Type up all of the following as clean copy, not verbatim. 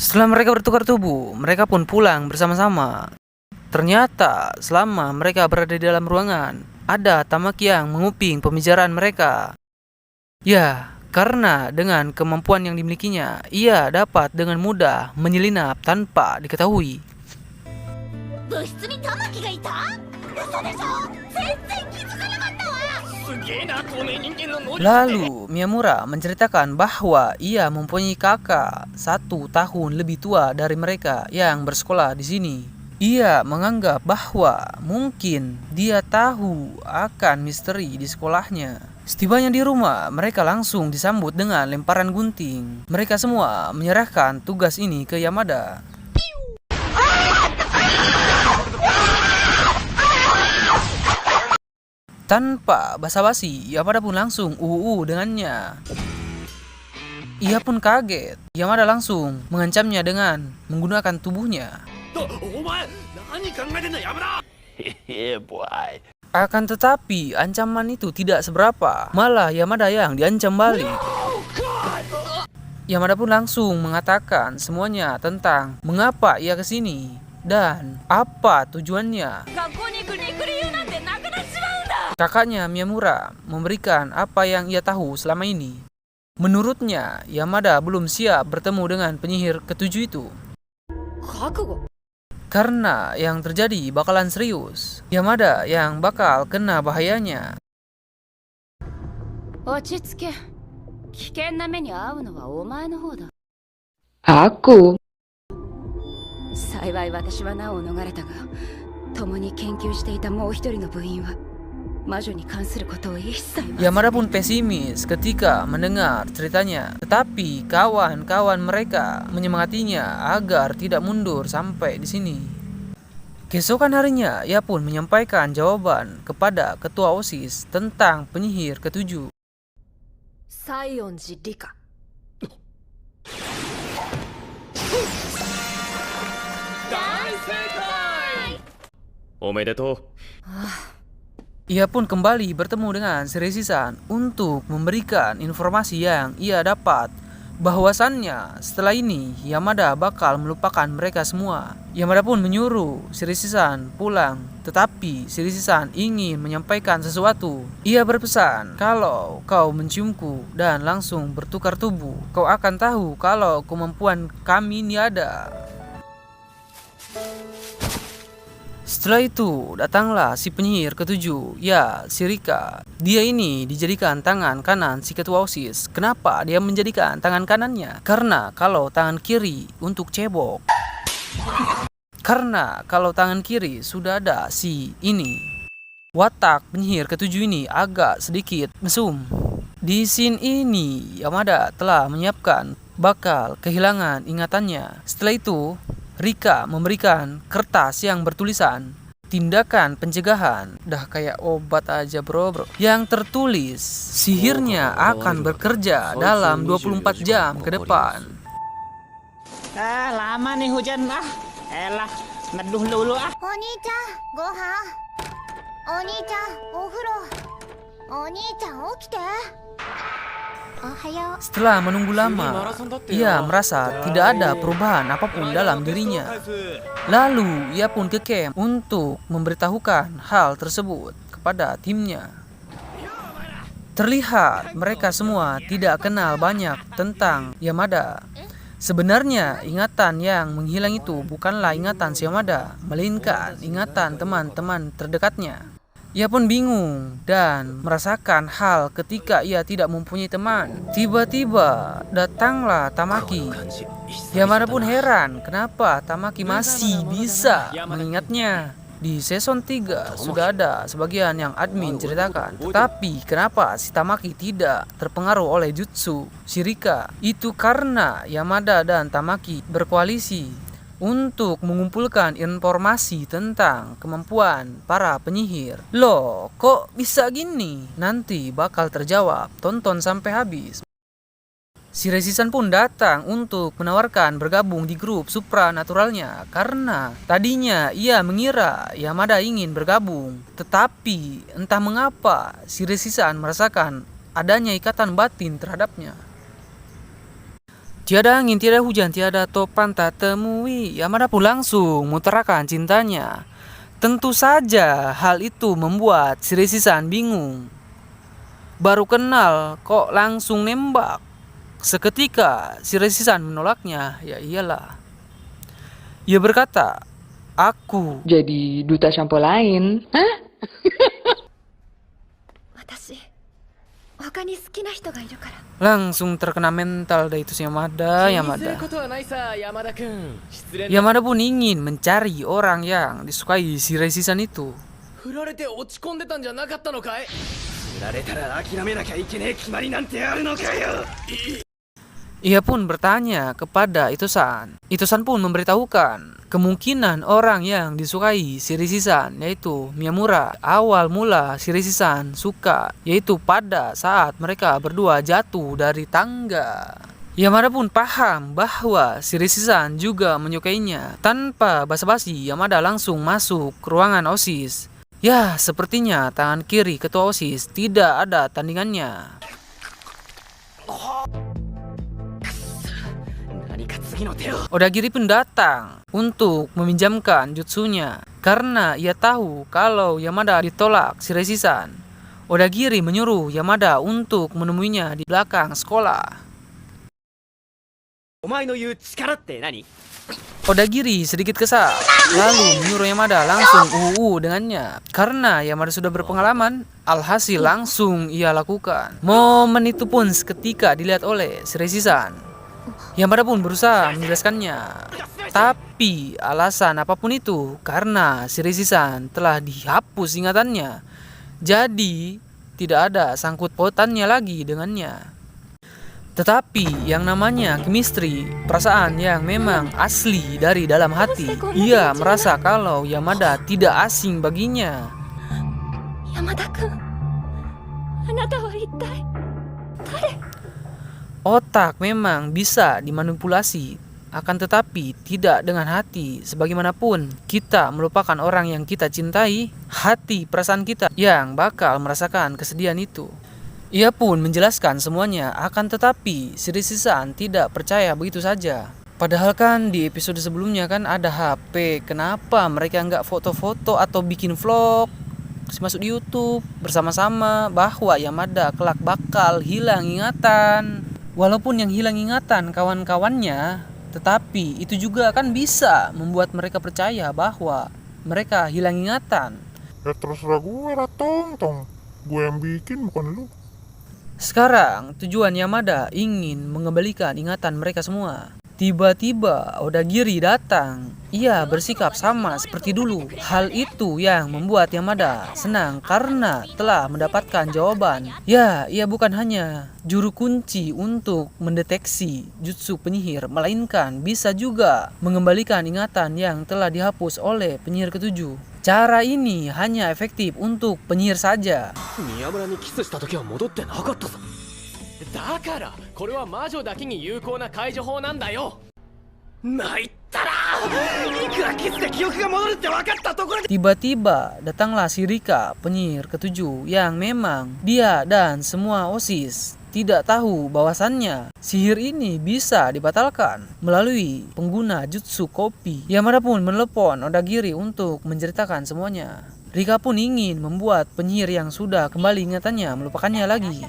Setelah mereka bertukar tubuh, mereka pun pulang bersama-sama. Ternyata selama mereka berada di dalam ruangan, ada Tamaki yang menguping pembicaraan mereka. Ya, karena dengan kemampuan yang dimilikinya, ia dapat dengan mudah menyelinap tanpa diketahui. Lalu Miyamura menceritakan bahwa ia mempunyai kakak 1 tahun lebih tua dari mereka yang bersekolah di sini. Ia menganggap bahwa mungkin dia tahu akan misteri di sekolahnya. Setibanya di rumah, mereka langsung disambut dengan lemparan gunting. Mereka semua menyerahkan tugas ini ke Yamada. Tanpa basa-basi, Yamada pun langsung dengannya. Ia pun kaget. Yamada langsung mengancamnya dengan menggunakan tubuhnya. Akan tetapi, ancaman itu tidak seberapa. Malah Yamada yang diancam balik. Yamada pun langsung mengatakan semuanya tentang mengapa ia kesini dan apa tujuannya. Kakaknya Miyamura memberikan apa yang ia tahu selama ini. Menurutnya, Yamada belum siap bertemu dengan penyihir ketujuh itu. Karena yang terjadi bakalan serius. Yamada yang bakal kena bahayanya. Aku. 幸い私は難を逃れたが、共に研究していたもう一人の部員は魔女に関することを一切。 Yamada pun pesimis ketika mendengar ceritanya. Tetapi kawan-kawan mereka menyemangatinya agar tidak mundur sampai di sini. Keesokan harinya, ia pun menyampaikan jawaban kepada ketua OSIS tentang penyihir ketujuh. Saionji Rika. Ia pun kembali bertemu dengan Shiraishi-san untuk memberikan informasi yang ia dapat. Bahwasannya setelah ini Yamada bakal melupakan mereka semua. Yamada pun menyuruh Shiraishi-san pulang. Tetapi Shiraishi-san ingin menyampaikan sesuatu. Ia berpesan, kalau kau menciumku dan langsung bertukar tubuh, kau akan tahu kalau kemampuan kami ini ada. Setelah itu, datanglah si penyihir ketujuh, ya, si Rika. Dia ini dijadikan tangan kanan si ketua OSIS. Kenapa dia menjadikan tangan kanannya? Karena kalau tangan kiri untuk cebok. Karena kalau tangan kiri sudah ada si ini. Watak penyihir ketujuh ini agak sedikit mesum. Di scene ini, Yamada telah menyiapkan bakal kehilangan ingatannya. Setelah itu, Rika memberikan kertas yang bertulisan tindakan pencegahan, dah kayak obat aja bro. Yang tertulis sihirnya akan bekerja dalam 24 jam ke depan. Lama nih hujan elah neduh dulu Oni-chan, gohan. Oni-chan, ofuro. Oni-chan, okite. Setelah menunggu lama, ia merasa tidak ada perubahan apapun dalam dirinya. Lalu ia pun ke camp untuk memberitahukan hal tersebut kepada timnya. Terlihat mereka semua tidak kenal banyak tentang Yamada. Sebenarnya ingatan yang menghilang itu bukanlah ingatan si Yamada, melainkan ingatan teman-teman terdekatnya. Ia pun bingung dan merasakan hal ketika ia tidak mempunyai teman. Tiba-tiba datanglah Tamaki. Yamada pun heran kenapa Tamaki masih bisa mengingatnya. Di season 3 sudah ada sebagian yang admin ceritakan. Tetapi kenapa si Tamaki tidak terpengaruh oleh jutsu Shirika? Itu karena Yamada dan Tamaki berkoalisi untuk mengumpulkan informasi tentang kemampuan para penyihir. Loh, kok bisa gini? Nanti bakal terjawab, tonton sampai habis. Shiraishi-san pun datang untuk menawarkan bergabung di grup supranaturalnya karena tadinya ia mengira Yamada ingin bergabung. Tetapi entah mengapa Shiraishi-san merasakan adanya ikatan batin terhadapnya. Tiada angin, tiada hujan, tiada topan tak temui. Yamada pun langsung mengutarakan cintanya. Tentu saja hal itu membuat Shiraishi-san bingung. Baru kenal kok langsung nembak. Seketika Shiraishi-san menolaknya. Ya iyalah. Ia berkata, aku Jadi duta shampoo lain. Hah? 私他に好きな人がいるから。 langsung terkena mental dah itu si Yamada. 気にすることはないさ、山田君。失恋だ。 Yamada pun ingin mencari orang yang disukai Shiraishi-san itu. 振られて落ち込んでたんじゃなかったのかい？振られたら諦めなきゃいけねえ決まりなんてあるのかよ。 Ia pun bertanya kepada Ito-san. Ito-san pun memberitahukan kemungkinan orang yang disukai Shiraishi-san yaitu Miyamura. Awal mula Shiraishi-san suka yaitu pada saat mereka berdua jatuh dari tangga. Yamada pun paham bahwa Shiraishi-san juga menyukainya. Tanpa basa-basi, Yamada langsung masuk ke ruangan OSIS. Ya, sepertinya tangan kiri ketua OSIS tidak ada tandingannya. Odagiri pun datang untuk meminjamkan jutsunya karena ia tahu kalau Yamada ditolak Shiraishi-san. Odagiri menyuruh Yamada untuk menemuinya di belakang sekolah. Odagiri sedikit kesal lalu menyuruh Yamada langsung dengannya karena Yamada sudah berpengalaman. Alhasil langsung ia lakukan. Momen itu pun seketika dilihat oleh Shiraishi-san. Yamada pun berusaha menjelaskannya, tapi alasan apapun itu karena Shiraishi-san telah dihapus ingatannya, jadi tidak ada sangkut pautannya lagi dengannya. Tetapi yang namanya chemistry, perasaan yang memang asli dari dalam hati, ia merasa kalau Yamada tidak asing baginya. 山田君、あなたは一体誰？ Otak memang bisa dimanipulasi, akan tetapi tidak dengan hati. Sebagaimanapun kita melupakan orang yang kita cintai, hati perasaan kita yang bakal merasakan kesedihan itu. Ia pun menjelaskan semuanya, akan tetapi Shiraishi-san tidak percaya begitu saja. Padahal kan di episode sebelumnya kan ada HP, kenapa mereka nggak foto-foto atau bikin vlog masuk di YouTube bersama-sama bahwa Yamada kelak bakal hilang ingatan. Walaupun yang hilang ingatan kawan-kawannya, tetapi itu juga kan bisa membuat mereka percaya bahwa mereka hilang ingatan. Ya terserah gue lah Tong. Gue yang bikin bukan lu. Sekarang tujuan Yamada ingin mengembalikan ingatan mereka semua. Tiba-tiba Odagiri datang. Ia bersikap sama seperti dulu. Hal itu yang membuat Yamada senang karena telah mendapatkan jawaban. Ya, ia bukan hanya juru kunci untuk mendeteksi jutsu penyihir, melainkan bisa juga mengembalikan ingatan yang telah dihapus oleh penyihir ketujuh. Cara ini hanya efektif untuk penyihir saja. 宮村にキスした時は戻ってなかったぞ。だからこれは魔女だけに有効な解除法なんだよ。参ったらいくらキスで記憶が戻るって分かったところで Tiba-tiba datanglah si Rika, penyihir ketujuh, yang memang dia dan semua OSIS tidak tahu bahwasannya sihir ini bisa dibatalkan melalui pengguna jutsu kopi. Yamada pun menelepon Odagiri untuk menceritakan semuanya. Rika pun ingin membuat penyihir yang sudah kembali ingatannya melupakannya lagi.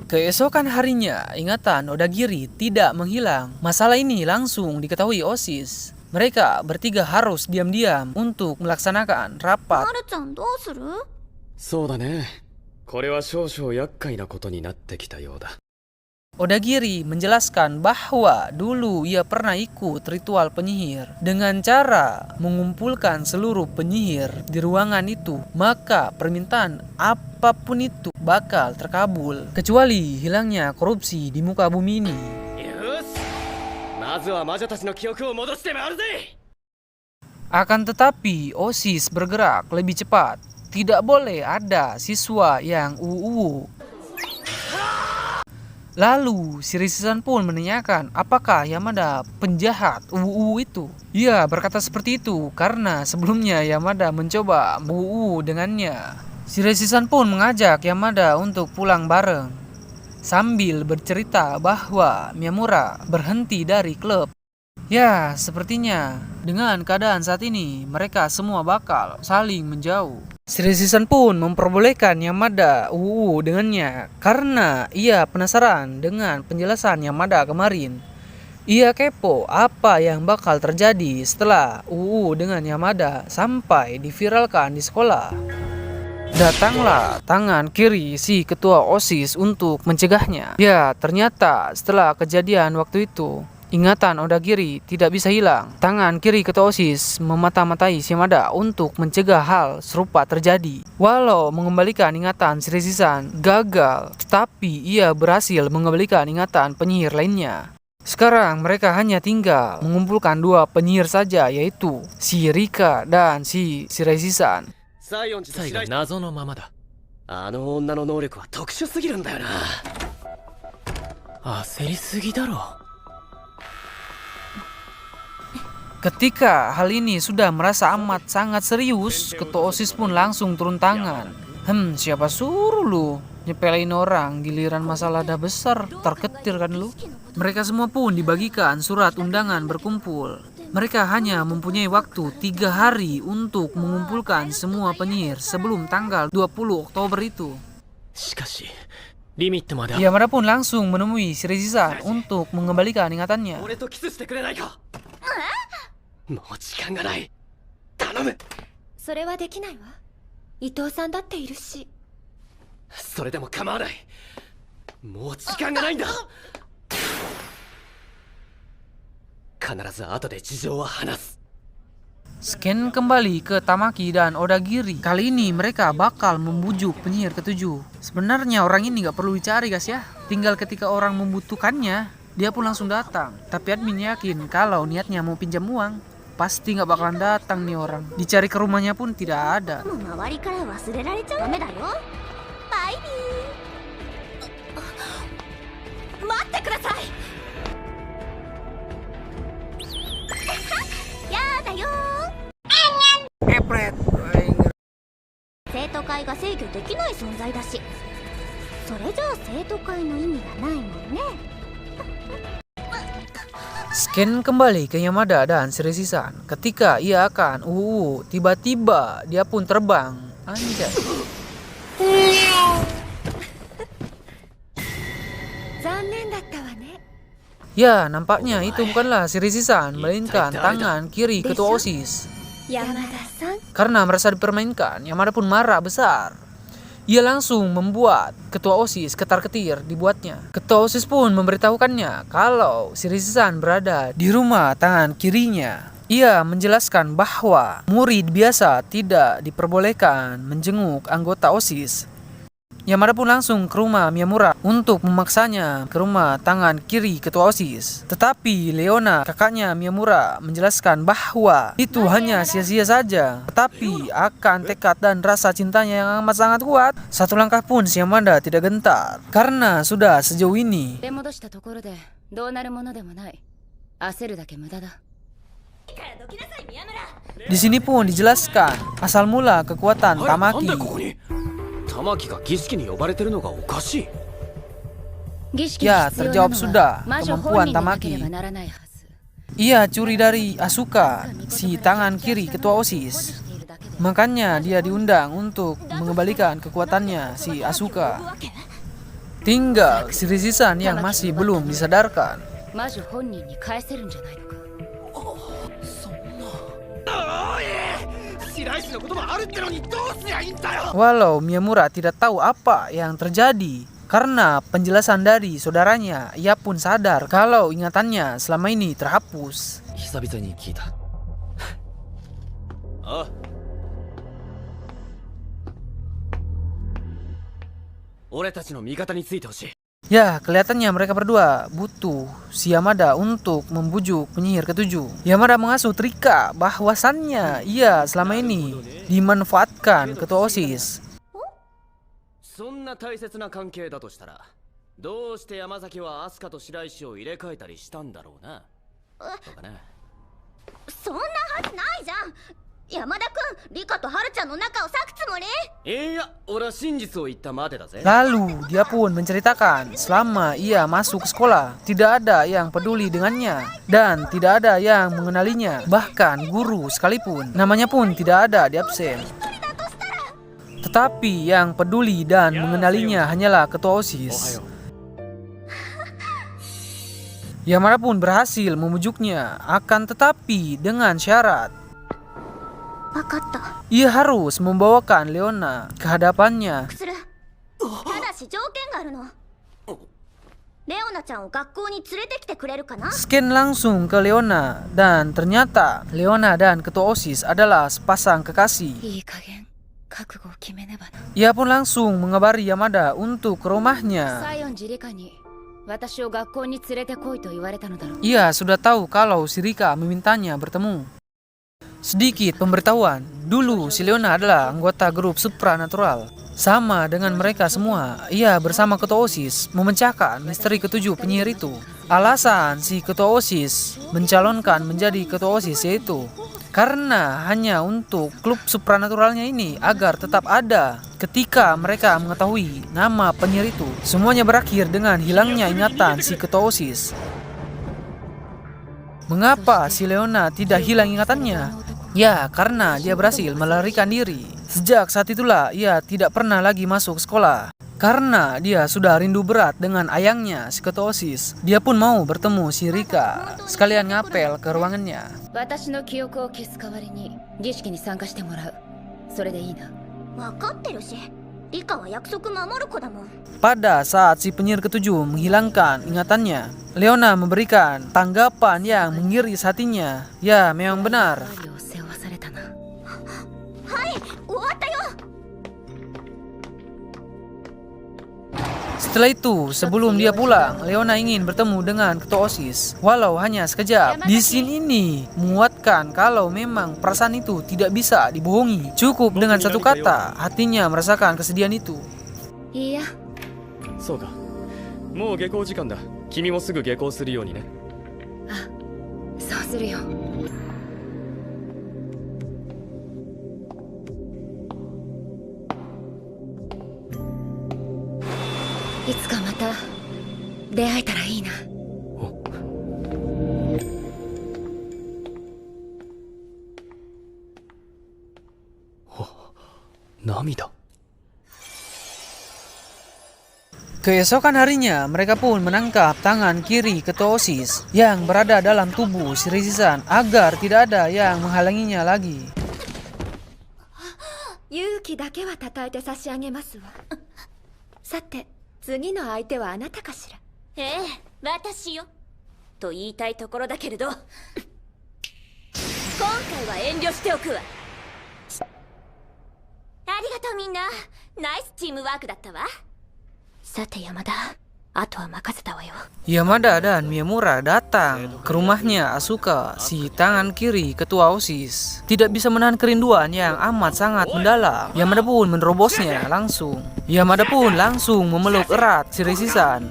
Keesokan harinya, ingatan Odagiri tidak menghilang. Masalah ini langsung diketahui OSIS. Mereka bertiga harus diam-diam untuk melaksanakan rapat. まるちゃんどうする？そうだね。これは少々厄介なことになってきたようだ。 Odagiri menjelaskan bahwa dulu ia pernah ikut ritual penyihir dengan cara mengumpulkan seluruh penyihir di ruangan itu, maka permintaan apapun itu bakal terkabul kecuali hilangnya korupsi di muka bumi ini. よし、まずは魔女たちの記憶を戻して回るぜ。 Akan tetapi OSIS bergerak lebih cepat. Tidak boleh ada siswa yang Lalu Shiraishi-san pun menanyakan apakah Yamada penjahat itu. Ia berkata seperti itu karena sebelumnya Yamada mencoba dengannya. Shiraishi-san pun mengajak Yamada untuk pulang bareng. sambil bercerita bahwa Miyamura berhenti dari klub. Ya, sepertinya dengan keadaan saat ini mereka semua bakal saling menjauh. Shiraishi-san pun memperbolehkan Yamada dengannya karena ia penasaran dengan penjelasan Yamada kemarin. Ia kepo apa yang bakal terjadi setelah dengan Yamada sampai diviralkan di sekolah. Datanglah tangan kiri si ketua OSIS untuk mencegahnya. Ya, ternyata setelah kejadian waktu itu, ingatan Odagiri tidak bisa hilang. Tangan kiri ketua OSIS memata-matai Yamada untuk mencegah hal serupa terjadi. Walau mengembalikan ingatan Shiraishi-san gagal, tetapi ia berhasil mengembalikan ingatan penyihir lainnya. Sekarang mereka hanya tinggal mengumpulkan 2 penyihir saja, yaitu si Rika dan si Shiraishi-san. 実際が謎のままだ。あの女の能力は特殊すぎるんだよな。焦りすぎだろ。 Ketika hal ini sudah merasa amat sangat serius, ketua OSIS pun langsung turun tangan. Siapa suruh lu nyepelein orang, giliran masalah dah besar, terketir kan lu? Mereka semua pun dibagikan surat undangan berkumpul. Mereka hanya mempunyai waktu 3 hari untuk mengumpulkan semua penyihir sebelum tanggal 20 Oktober itu. Yamada pun langsung menemui Shiraishi-san untuk mengembalikan ingatannya. それはできないわ。伊藤さんだっているし。それでも構わない。もう時間がないんだ。必ず後で事情は話す。 Scan kembali ke Tamaki dan Odagiri. Kali ini mereka bakal membujuk penyihir ketujuh. Sebenarnya orang ini gak perlu dicari guys ya. Tinggal ketika orang membutuhkannya, dia pun langsung datang. Tapi admin yakin kalau niatnya mau pinjam uang, pasti gak bakalan datang nih orang. Dicari ke rumahnya pun tidak ada. 待ってください。やだよ。生徒会が制御できない存在だし、それじゃあ生徒会の意味がないもんね。 Scan kembali ke Yamada dan Shiraishi-san. Ketika ia akan tiba-tiba dia pun terbang. Anjay. Ya, nampaknya itu bukanlah Shiraishi-san, melainkan tangan kiri ketua OSIS. Karena merasa dipermainkan, Yamada pun marah besar. Ia langsung membuat ketua OSIS ketar-ketir dibuatnya. Ketua OSIS pun memberitahukannya kalau Shiraishi-san berada di rumah tangan kirinya. Ia menjelaskan bahwa murid biasa tidak diperbolehkan menjenguk anggota OSIS. Yamada pun langsung ke rumah Miyamura untuk memaksanya ke rumah tangan kiri ketua OSIS. Tetapi Leona, kakaknya Miyamura, menjelaskan bahwa itu hanya sia-sia saja. Tetapi akan tekad dan rasa cintanya yang amat sangat kuat, satu langkah pun si Yamada tidak gentar. Karena sudah sejauh ini. Di sini pun dijelaskan asal mula kekuatan Tamaki. 玉木が儀式に呼ばれてるのがおかしい。 Ya, terjawab sudah kemampuan Tamaki. Ia curi dari Asuka, si tangan kiri ketua OSIS. Makanya dia diundang untuk mengembalikan kekuatannya si Asuka. Tinggal Shiraishi-san yang masih belum disadarkan. Walau Miyamura tidak tahu apa yang terjadi karena penjelasan dari saudaranya, ia pun sadar kalau ingatannya selama ini terhapus. Ya, kelihatannya mereka berdua butuh si Yamada untuk membujuk penyihir ketujuh. Yamada mengasuh Rika bahwasannya ia selama ini dimanfaatkan ketua OSIS. そんな大切な関係だとしたら、どうして山崎はアスカと白石を入れ替えたりしたんだろうな。とかな。そんなはずないじゃん。山田君、リカとハルちゃんの仲を裂くつもり？いや、俺は真実を言ったまでだぜ。 Lalu dia pun menceritakan selama ia masuk ke sekolah tidak ada yang peduli dengannya dan tidak ada yang mengenalinya, bahkan guru sekalipun namanya pun tidak ada di absen. Tetapi yang peduli dan mengenalinya hanyalah ketua OSIS. Yamada pun berhasil memujuknya, akan tetapi dengan syarat 分かった。 ia harus membawakan Leona ke hadapannya. する。ただし条件があるの。レオナちゃんを学校に連れてきてくれるかな？ Scan langsung ke Leona dan ternyata Leona dan ketua OSIS adalah sepasang kekasih. いい加減覚悟を決めねばな。 Ia pun langsung mengabari Yamada untuk ke rumahnya. 西園寺理香に私を学校に連れてこいと言われたのだろう。 Ia sudah tahu kalau si Rika memintanya bertemu. Sedikit pemberitahuan, dulu si Leona adalah anggota grup supranatural. Sama dengan mereka semua, ia bersama ketua OSIS memecahkan misteri ketujuh penyihir itu. Alasan si ketua OSIS mencalonkan menjadi ketua OSIS yaitu karena hanya untuk klub supranaturalnya ini agar tetap ada. Ketika mereka mengetahui nama penyihir itu, semuanya berakhir dengan hilangnya ingatan si ketua OSIS. Mengapa si Leona tidak hilang ingatannya? Ya, karena dia berhasil melarikan diri. Sejak saat itulah ia tidak pernah lagi masuk sekolah. Karena dia sudah rindu berat dengan ayangnya, si ketua OSIS. Dia pun mau bertemu si Rika, sekalian ngapel ke ruangannya. 私の記憶を消す代わりに儀式に参加してもらう。それでいいな。分かってるし、リカは約束守る子だもん。 Pada saat si penyihir ketujuh menghilangkan ingatannya, Leona memberikan tanggapan yang mengiris hatinya. Ya, memang benar. 世話されたな。はい、終わったよ。 Setelah itu, sebelum dia pulang, Leona ingin bertemu dengan ketua OSIS, walau hanya sekejap. Di scene ini menguatkan kalau memang perasaan itu tidak bisa dibohongi. Cukup dengan satu kata, hatinya merasakan kesedihan itu. いいや。そうか、もう下校時間だ。君もすぐ下校するようにね。そうするよ。いつかまた出会えたらいいな。涙。 Keesokan harinya, mereka pun menangkap tangan kiri ketua OSIS yang berada dalam tubuh si Rishi-san agar tidak ada yang menghalanginya lagi. 勇気だけはたたえて差し上げますわ。さて、次の相手はあなたかしら。ええ、私よ。と言いたいところだけれど、今回は遠慮しておくわ。ありがとうみんな。ナイスチームワークだったわ。さて山田、あとは任せたわよ。 Yamada dan Miyamura datang ke rumahnya Asuka, si tangan kiri ketua OSIS. Tidak bisa menahan kerinduan yang amat sangat mendalam. Yamada pun menerobosnya langsung. Yamada pun langsung memeluk erat si Rishi-san.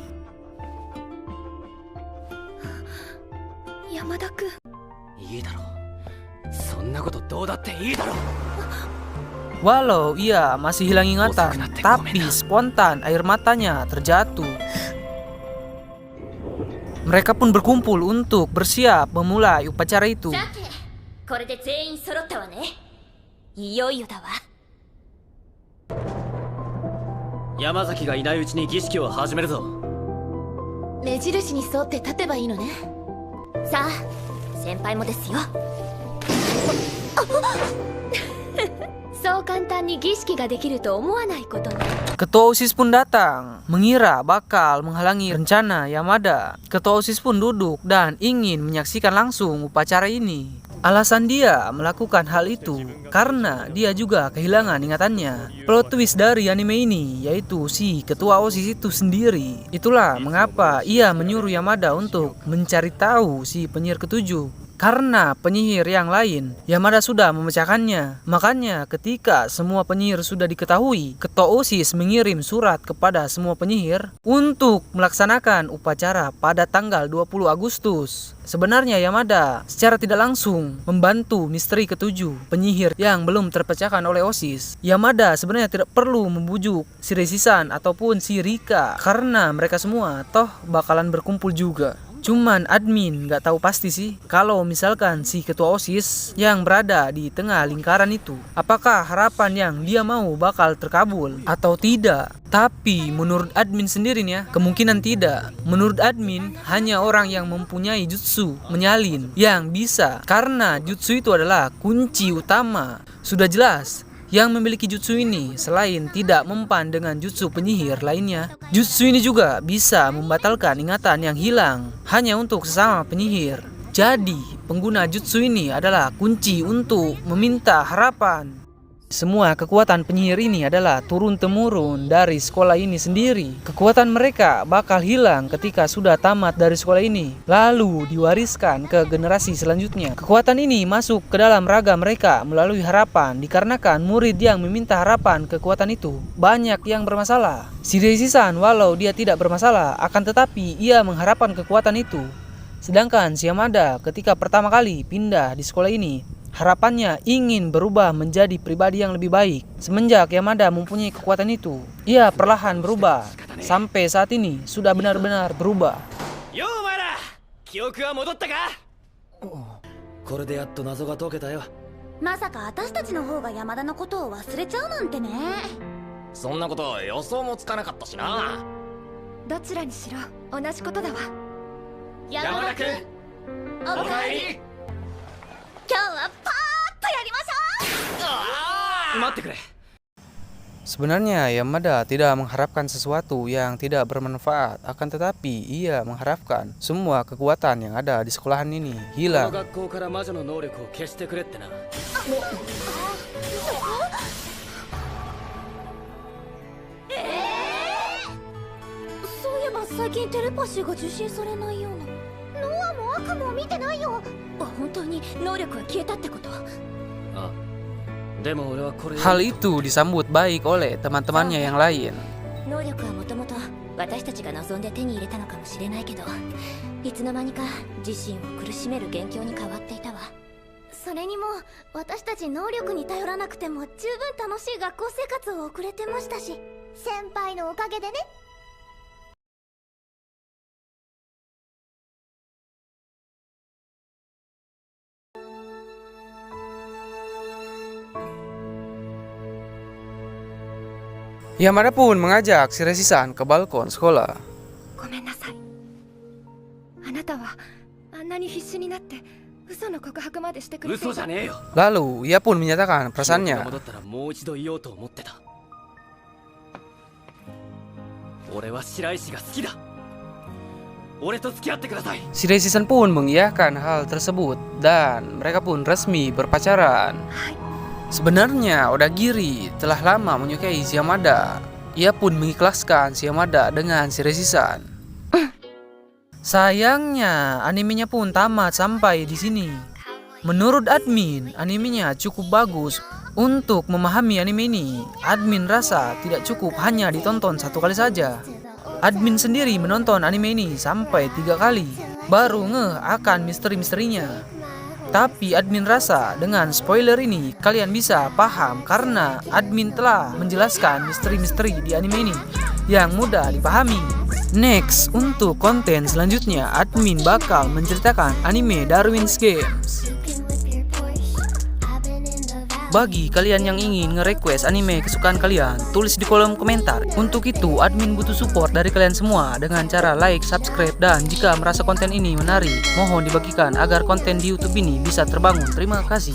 山田君。いいだろう。そんなことどうだっていいだろう。 Walau ia masih hilang ingatan, tapi spontan air matanya terjatuh. Mereka pun berkumpul untuk bersiap memulai upacara itu. さて、これで全員揃ったわね。いよいよだわ。山崎がいないうちに儀式を始めるぞ。目印に沿って立てばいいのね。さあ、先輩もですよ。そう簡単に儀式ができると思わないことね。 Ketua OSIS pun datang, mengira bakal menghalangi rencana Yamada. Ketua OSIS pun duduk dan ingin menyaksikan langsung upacara ini. Alasan dia melakukan hal itu karena dia juga kehilangan ingatannya. Plot twist dari anime ini yaitu si ketua OSIS itu sendiri. Itulah mengapa ia menyuruh Yamada untuk mencari tahu si penyihir ketujuh. karena penyihir yang lain Yamada sudah memecahkannya. Makanya ketika semua penyihir sudah diketahui, Ketua OSIS mengirim surat kepada semua penyihir untuk melaksanakan upacara pada tanggal 20 Agustus. Sebenarnya Yamada secara tidak langsung membantu misteri ketujuh penyihir yang belum terpecahkan oleh OSIS. Yamada sebenarnya tidak perlu membujuk si Reshisan ataupun si Rika karena mereka semua toh bakalan berkumpul juga. Cuman admin gak tahu pasti sih kalau misalkan si ketua OSIS yang berada di tengah lingkaran itu, apakah harapan yang dia mau bakal terkabul atau tidak. Tapi menurut admin sendiri nih ya, kemungkinan tidak. Menurut admin hanya orang yang mempunyai jutsu menyalin yang bisa, karena jutsu itu adalah kunci utama. Sudah jelas yang memiliki jutsu ini selain tidak mempan dengan jutsu penyihir lainnya, jutsu ini juga bisa membatalkan ingatan yang hilang hanya untuk sesama penyihir. Jadi pengguna jutsu ini adalah kunci untuk meminta harapan. Semua kekuatan penyihir ini adalah turun-temurun dari sekolah ini sendiri. Kekuatan mereka bakal hilang ketika sudah tamat dari sekolah ini, lalu diwariskan ke generasi selanjutnya. Kekuatan ini masuk ke dalam raga mereka melalui harapan, dikarenakan murid yang meminta harapan kekuatan itu banyak yang bermasalah. Si Reshisan walau dia tidak bermasalah, akan tetapi ia mengharapkan kekuatan itu. Sedangkan si Yamada ketika pertama kali pindah di sekolah ini, harapannya ingin berubah menjadi pribadi yang lebih baik. Semenjak Yamada mempunyai kekuatan itu, ia perlahan berubah. Sampai saat ini sudah benar-benar berubah. Yo, Mara! Kyoku wa modotta ka? これでやっと謎が解けたよ。まさか私たちの方が山田のことを忘れちゃうなんてね。そんなこと予想もつかなかったしな。どちらにしろ同じことだわ。山田君、おかえり。今日はパーッとやりましょう。待ってくれ。 Sebenarnya Yamada tidak mengharapkan sesuatu yang tidak bermanfaat, akan tetapi ia mengharapkan semua kekuatan yang ada di sekolahan ini この hilang. 学校から魔女の能力を消してくれってな。そういえば最近テレパシーが受信されないような。ノアもアクも見てないよ。本当に能力は消えたってこと？あ、でも俺はこれ。 Hal itu disambut baik oleh teman-temannya yang lain. 能力はもともと私たちが望んで手に入れたのかもしれないけど、いつの間にか自身を苦しめる元凶に変わっていたわ。それにも私たち能力に頼らなくても十分楽しい学校生活を送れてましたし、先輩のおかげでね。 Yamada pun mengajak si Reshisan ke balkon sekolah. ごめんなさい。あなたはあんなに必死になって嘘の告白までしてくれて。嘘じゃねえよ。 Lalu ia pun menyatakan 記憶が perasaannya. 戻ったらもう一度言おうと思ってた。俺は白石が好きだ。俺と付き合ってください。 Si Reshisan pun mengiyakan hal tersebut dan mereka pun resmi berpacaran. Sebenarnya Odagiri telah lama menyukai si Yamada. Ia pun mengikhlaskan si Yamada dengan si Reshisan. Sayangnya animenya pun tamat sampai di sini. Menurut admin, animenya cukup bagus. Untuk memahami anime ini, admin rasa tidak cukup hanya ditonton satu kali saja. Admin sendiri menonton anime ini sampai 3 kali, baru ngeh akan misteri-misterinya. Tapi admin rasa dengan spoiler ini kalian bisa paham karena admin telah menjelaskan misteri-misteri di anime ini yang mudah dipahami. Next, untuk konten selanjutnya admin bakal menceritakan anime Darwin's Games. Bagi kalian yang ingin nge-request anime kesukaan kalian, tulis di kolom komentar. Untuk itu, admin butuh support dari kalian semua dengan cara like, subscribe, dan jika merasa konten ini menarik, mohon dibagikan agar konten di YouTube ini bisa terbangun. Terima kasih.